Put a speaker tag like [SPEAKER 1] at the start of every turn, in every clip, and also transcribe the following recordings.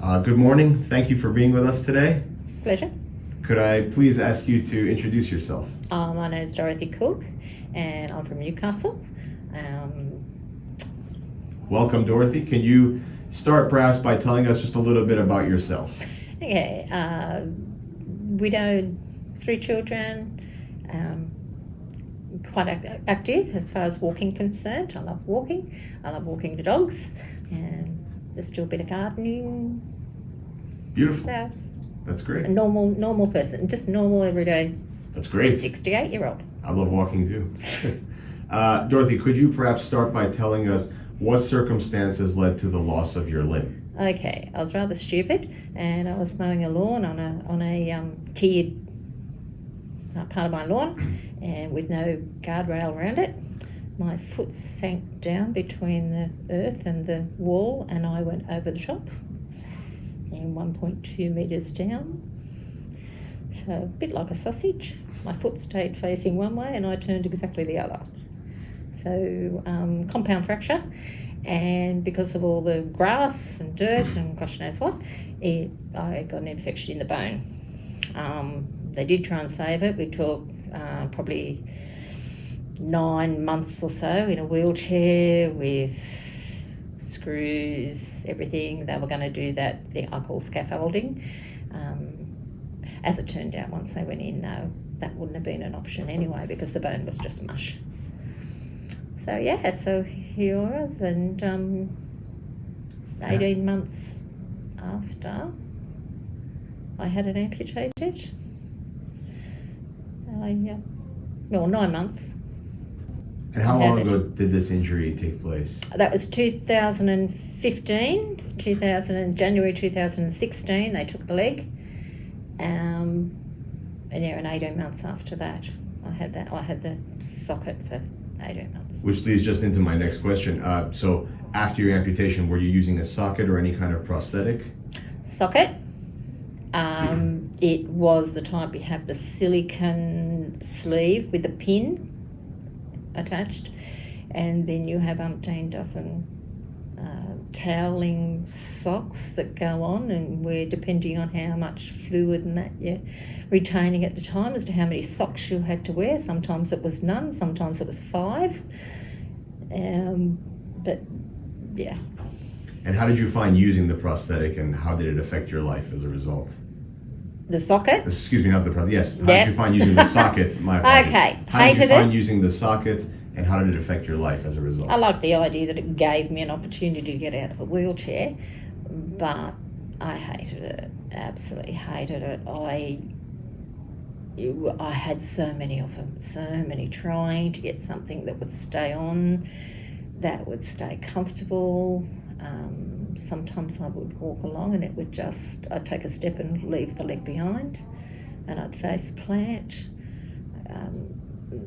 [SPEAKER 1] Good morning. Thank you for being with us today.
[SPEAKER 2] Pleasure.
[SPEAKER 1] Could I please ask you to introduce yourself?
[SPEAKER 2] My name is Dorothy Cook and I'm from Newcastle.
[SPEAKER 1] Welcome, Dorothy. Can you start perhaps by telling us just a little bit about yourself?
[SPEAKER 2] Okay, widowed, 3 children, quite active as far as walking concerned. I love walking the dogs, and just do a bit of gardening.
[SPEAKER 1] Beautiful.
[SPEAKER 2] House.
[SPEAKER 1] That's great.
[SPEAKER 2] A normal person, just normal everyday.
[SPEAKER 1] That's great.
[SPEAKER 2] 68-year-old.
[SPEAKER 1] I love walking too. Dorothy, could you perhaps start by telling us what circumstances led to the loss of your limb?
[SPEAKER 2] Okay, I was rather stupid, and I was mowing a lawn on a tiered part of my lawn, and with no guardrail around it. My foot sank down between the earth and the wall, and I went over the top, and 1.2 metres down. So a bit like a sausage. My foot stayed facing one way, and I turned exactly the other. So compound fracture. And because of all the grass and dirt and gosh knows what, I got an infection in the bone. They did try and save it. We took probably 9 months or so in a wheelchair with screws, everything. They were going to do that thing I call scaffolding. As it turned out, once they went in, though, that wouldn't have been an option anyway because the bone was just mush. So yeah, so here I was, and 18 months after I had it amputated. 9 months.
[SPEAKER 1] And how long ago did this injury take place?
[SPEAKER 2] That was 2015, January 2016, they took the leg. And 18 months after that, I had the socket for 18 months.
[SPEAKER 1] Which leads just into my next question. So after your amputation, were you using a socket or any kind of prosthetic?
[SPEAKER 2] Socket. It was the type you have the silicone sleeve with a pin attached, and then you have umpteen dozen toweling socks that go on, and where depending on how much fluid and that you're retaining at the time as to how many socks you had to wear. Sometimes it was none, sometimes it was 5. But yeah.
[SPEAKER 1] And how did you find using the prosthetic, and how did it affect your life as a result?
[SPEAKER 2] The socket?
[SPEAKER 1] Excuse me, not the prosthetic. Yes. How did you find using the socket? My apologies.
[SPEAKER 2] Okay.
[SPEAKER 1] How did you find using the socket, and how did it affect your life as a result?
[SPEAKER 2] I liked the idea that it gave me an opportunity to get out of a wheelchair, but I hated it. Absolutely hated it. I had so many of them, so many, trying to get something that would stay on, that would stay comfortable. Sometimes I would walk along and it would just, I'd take a step and leave the leg behind, and I'd face plant.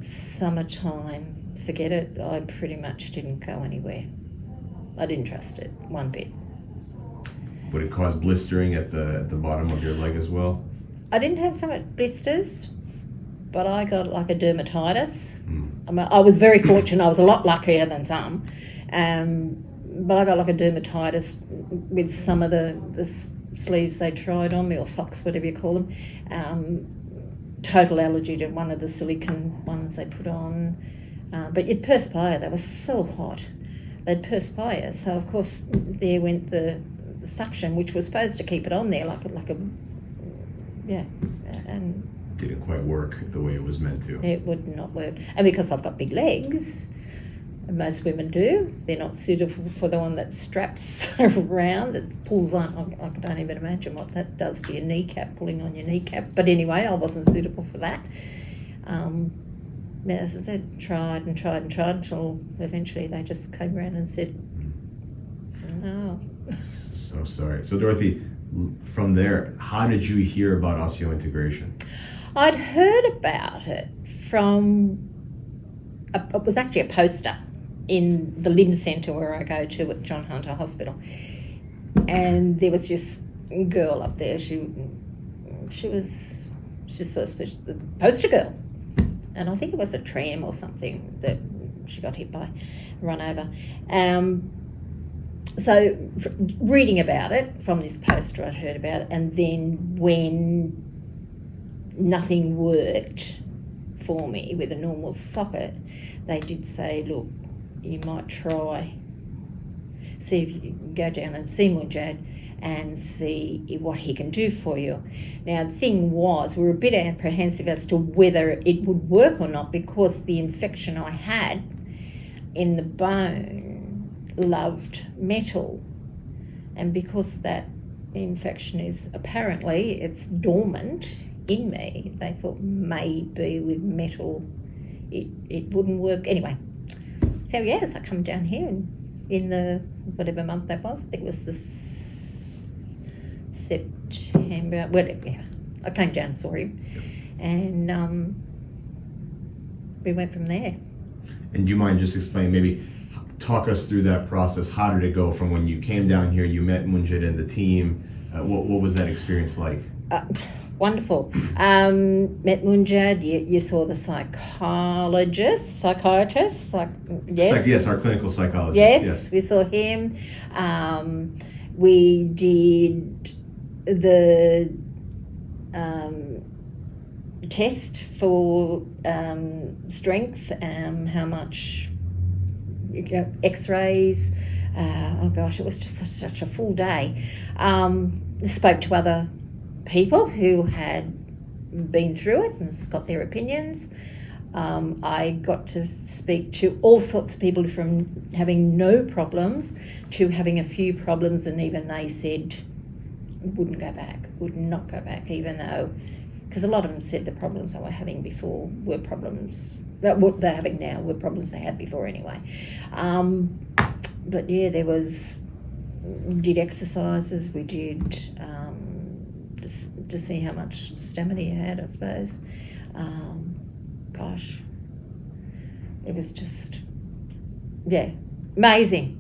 [SPEAKER 2] Summertime, forget it. I pretty much didn't go anywhere. I didn't trust it one bit.
[SPEAKER 1] Would it cause blistering at the bottom of your leg as well?
[SPEAKER 2] I didn't have so much blisters, but I got like a dermatitis. I was very fortunate. I was a lot luckier than some. But I got like a dermatitis with some of the sleeves they tried on me, or socks, whatever you call them. Total allergy to one of the silicone ones they put on. But you'd perspire. They were so hot. They'd perspire. So, of course, there went the suction, which was supposed to keep it on there like a and
[SPEAKER 1] didn't quite work the way it was meant to.
[SPEAKER 2] It would not work. And because I've got big legs, and most women do, they're not suitable for the one that straps around, that pulls on. I don't even imagine what that does to your kneecap, pulling on your kneecap. But anyway, I wasn't suitable for that. As I said, tried until eventually they just came around and said, no.
[SPEAKER 1] So sorry. So Dorothy, from there, how did you hear about osseointegration?
[SPEAKER 2] I'd heard about it from, it was actually a poster in the limb centre where I go to at John Hunter Hospital. And there was this girl up there, she's sort of the poster girl. And I think it was a tram or something that she got hit by, run over. so reading about it from this poster I'd heard about it, and then when nothing worked for me with a normal socket, they did say, look, you might try, see if you can go down and see Munjed and see what he can do for you. Now, the thing was, we were a bit apprehensive as to whether it would work or not, because the infection I had in the bone loved metal, and because that infection is apparently it's dormant in me, they thought maybe with metal it wouldn't work anyway. So yes, I come down here in the whatever month that was, I think it was the September, whatever. Yeah, I came down and saw him, and we went from there.
[SPEAKER 1] And do you mind just explaining, maybe talk us through that process? How did it go from when you came down here, you met Munjed and the team? What was that experience like?
[SPEAKER 2] Wonderful. Met Munjed, you saw the psychiatrist, yes.
[SPEAKER 1] Yes, our clinical psychologist.
[SPEAKER 2] Yes, we saw him. We did the test for strength, how much x-rays. Oh gosh, it was just such a full day. Spoke to other people who had been through it and got their opinions. I got to speak to all sorts of people, from having no problems to having a few problems, and even they said would not go back, even though, because a lot of them said the problems they were having before were problems that what they're having now were problems they had before anyway. But yeah, did exercises, we did to see how much stamina you had, I suppose. Gosh, it was just, yeah, amazing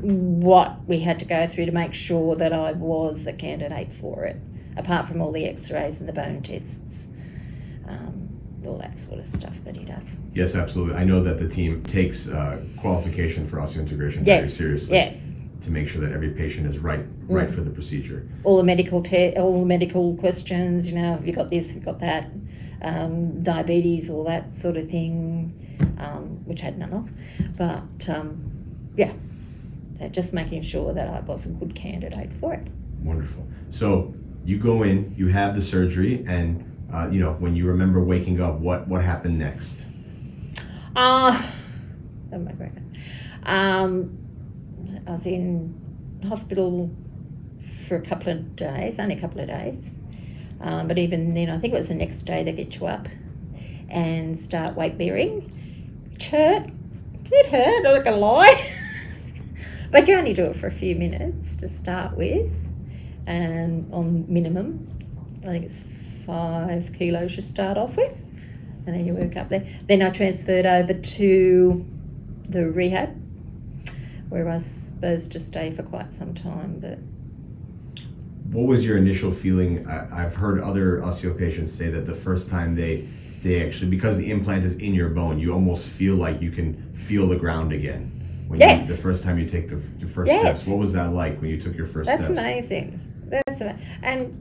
[SPEAKER 2] what we had to go through to make sure that I was a candidate for it, apart from all the x-rays and the bone tests, all that sort of stuff that he does.
[SPEAKER 1] Yes, absolutely. I know that the team takes qualification for osseointegration very seriously.
[SPEAKER 2] Yes.
[SPEAKER 1] To make sure that every patient is right for the procedure.
[SPEAKER 2] All the medical questions, have you got this, have you got that, diabetes, all that sort of thing, which I had none of. But yeah, just making sure that I was a good candidate for it.
[SPEAKER 1] Wonderful. So you go in, you have the surgery, and when you remember waking up, what happened next?
[SPEAKER 2] Oh my God. I was in hospital for only a couple of days. But even then, I think it was the next day they get you up and start weight bearing. It hurt, I'm not gonna lie. But you only do it for a few minutes to start with, and on minimum, I think it's 5 kilos you start off with, and then you work up there. Then I transferred over to the rehab, where I was supposed to stay for quite some time. But
[SPEAKER 1] what was your initial feeling? I've heard other osteo patients say that the first time they actually, because the implant is in your bone, you almost feel like you can feel the ground again.
[SPEAKER 2] Yes.
[SPEAKER 1] The first time you take the first steps. What was that like when you took your first steps?
[SPEAKER 2] That's amazing. And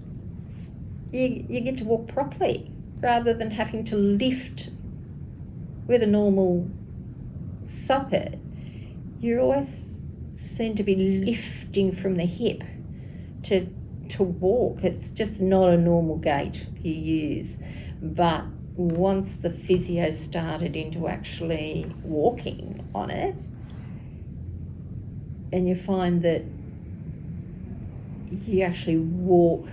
[SPEAKER 2] you get to walk properly rather than having to lift with a normal socket. You always seem to be lifting from the hip to walk. It's just not a normal gait you use. But once the physio started into actually walking on it, and you find that you actually walk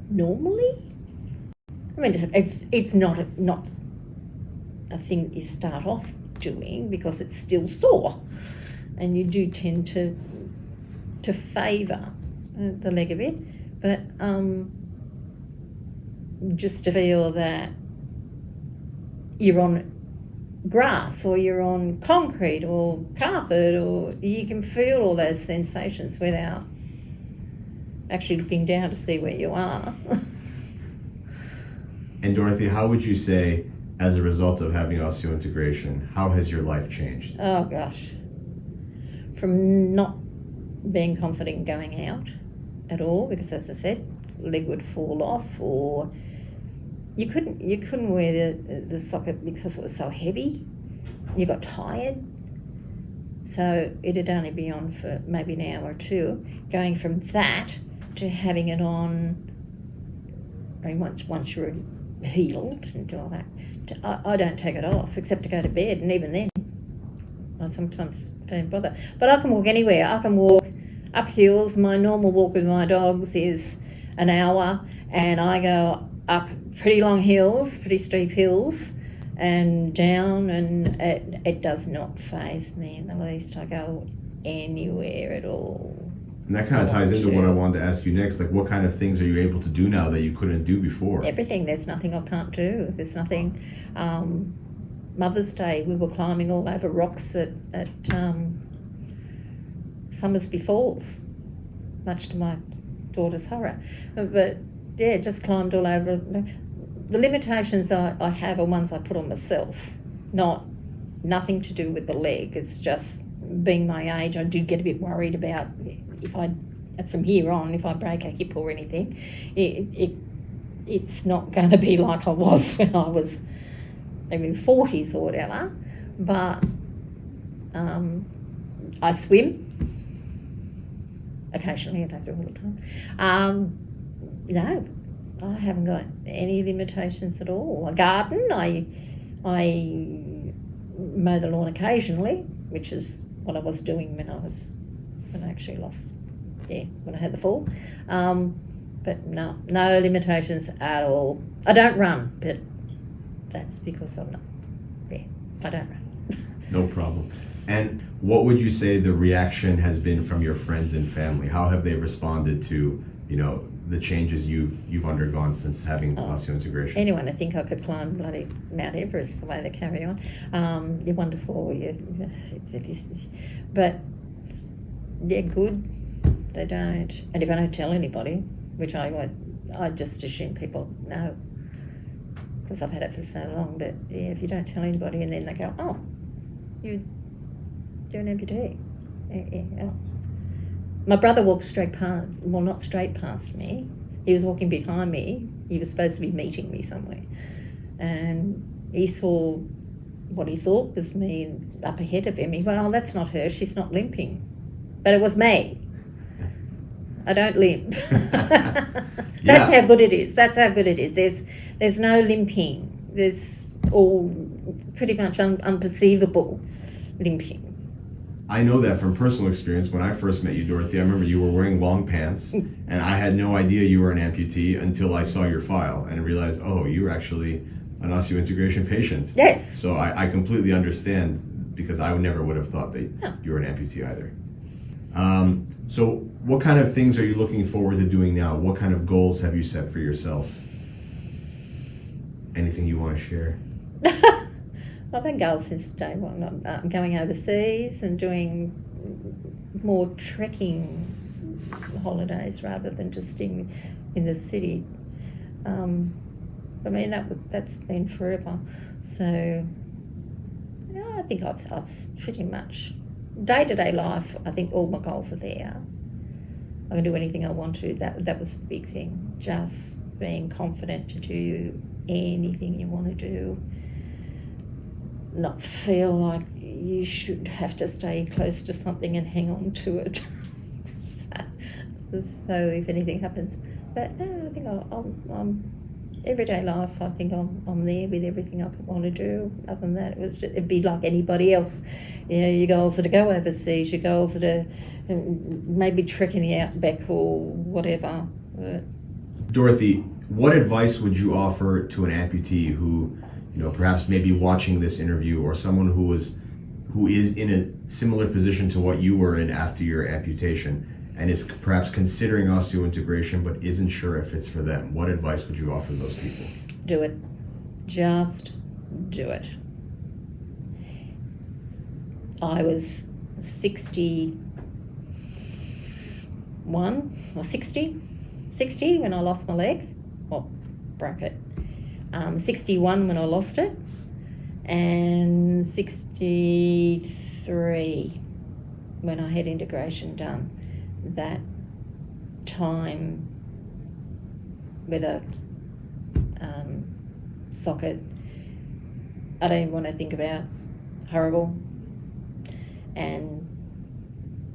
[SPEAKER 2] normally. I mean, it's not a thing that you start off doing, because it's still sore, and you do tend to favour the leg a bit, but just to feel that you're on grass or you're on concrete or carpet, or you can feel all those sensations without actually looking down to see where you are.
[SPEAKER 1] And Dorothy, how would you say, as a result of having osseointegration, how has your life changed?
[SPEAKER 2] Oh gosh, from not being confident going out at all, because as I said, leg would fall off, or you couldn't wear the socket because it was so heavy. You got tired. So it'd only be on for maybe an hour or two. Going from that to having it on, I mean, once you're healed and do all that, I don't take it off except to go to bed, and even then I sometimes don't bother. But I can walk anywhere. I can walk up hills. My normal walk with my dogs is an hour, and I go up pretty long hills, pretty steep hills, and down, and it does not faze me in the least. I go anywhere at all.
[SPEAKER 1] And that kind of ties into what I wanted to ask you next. Like, what kind of things are you able to do now that you couldn't do before?
[SPEAKER 2] Everything. There's nothing I can't do. There's nothing. Mother's Day, we were climbing all over rocks at Summersby Falls, much to my daughter's horror. But yeah, just climbed all over. The limitations I have are ones I put on myself, nothing to do with the leg. It's just being my age. I do get a bit worried about from here on, if I break a hip or anything, it's not going to be like I was when I was maybe 40s or whatever. But I swim occasionally. I don't do it all the time. No, I haven't got any limitations at all. I garden. I mow the lawn occasionally, which is what I was doing when I actually lost, when I had the fall. But no limitations at all. I don't run, but that's because I'm not. I don't run.
[SPEAKER 1] No problem. And what would you say the reaction has been from your friends and family? How have they responded to, the changes you've undergone since having osseointegration?
[SPEAKER 2] Anyone, I think I could climb bloody Mount Everest the way they carry on. You're wonderful. But they're good. They don't. And if I don't tell anybody, which I just assume people know, because I've had it for so long. But yeah, if you don't tell anybody, and then they go, "Oh, you're an amputee." Yeah. My brother walked not straight past me. He was walking behind me. He was supposed to be meeting me somewhere. And he saw what he thought was me up ahead of him. He went, "Oh, that's not her. She's not limping." But it was me. I don't limp. That's how good it is. There's no limping. There's all pretty much unperceivable limping.
[SPEAKER 1] I know that from personal experience. When I first met you, Dorothy, I remember you were wearing long pants, and I had no idea you were an amputee until I saw your file and realized, oh, you're actually an osseointegration patient.
[SPEAKER 2] Yes.
[SPEAKER 1] So I completely understand, because I never would have thought that you were an amputee either. So what kind of things are you looking forward to doing now? What kind of goals have you set for yourself? Anything you want to share?
[SPEAKER 2] I've had goals since day one. I'm going overseas and doing more trekking holidays rather than just staying in the city. I mean, that's been forever. So I think I've pretty much day-to-day life. I think all my goals are there. I can do anything I want to. That was the big thing. Just being confident to do anything you want to do. Not feel like you should have to stay close to something and hang on to it. so if anything happens. But no, I think I'm everyday life. I think I'm there with everything I want to do. Other than that, it'd be like anybody else. Your goals are to go overseas. Your goals are to maybe trek in the outback or whatever. But
[SPEAKER 1] Dorothy, what advice would you offer to an amputee who, perhaps maybe watching this interview, or someone who is in a similar position to what you were in after your amputation and is perhaps considering osseointegration but isn't sure if it's for them? What advice would you offer those people?
[SPEAKER 2] Do it. Just do it. I was 61 or 60 when I lost my leg. Well, broke it. 61 when I lost it, and 63 when I had integration done. that time with a socket, I don't even want to think about. Horrible. And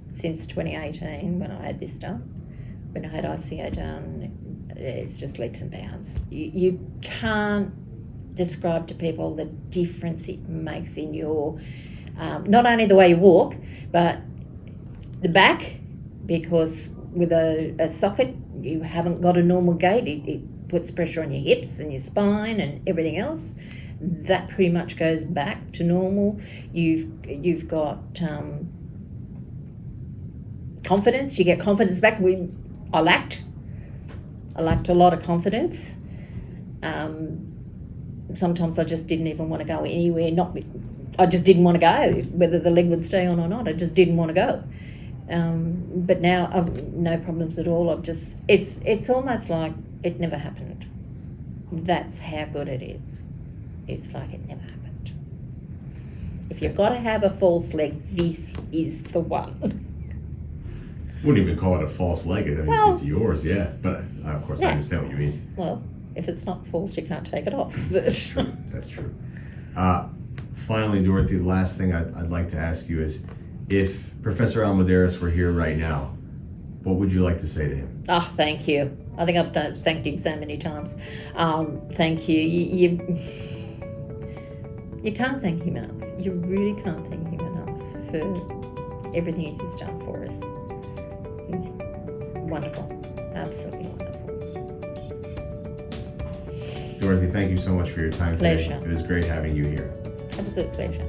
[SPEAKER 2] since 2018, when I had this done, when I had ICO done, it's just leaps and bounds. You can't describe to people the difference it makes in your, not only the way you walk, but the back, because with a socket, you haven't got a normal gait. It puts pressure on your hips and your spine and everything else. That pretty much goes back to normal. You've got confidence. You get confidence back. I lacked a lot of confidence. Sometimes I just didn't even want to go anywhere. I just didn't want to go, whether the leg would stay on or not. I just didn't want to go. But now I've no problems at all. It's almost like it never happened. That's how good it is. It's like it never happened. If you've got to have a false leg, this is the one.
[SPEAKER 1] Wouldn't even call it a false leg. I mean, it's yours, yeah. But of course,
[SPEAKER 2] Yeah.
[SPEAKER 1] I understand what you mean.
[SPEAKER 2] Well, if it's not false, you can't take it off.
[SPEAKER 1] That's true. Finally, Dorothy, the last thing I'd like to ask you is, if Professor Al Muderis were here right now, what would you like to say to him?
[SPEAKER 2] Oh, thank you. I think I've thanked him so many times. Thank you. You can't thank him enough. You really can't thank him enough for everything he's just done for us. He's wonderful. Absolutely wonderful.
[SPEAKER 1] Dorothy, thank you so much for your time today.
[SPEAKER 2] Pleasure.
[SPEAKER 1] It was great having you here.
[SPEAKER 2] Absolute pleasure.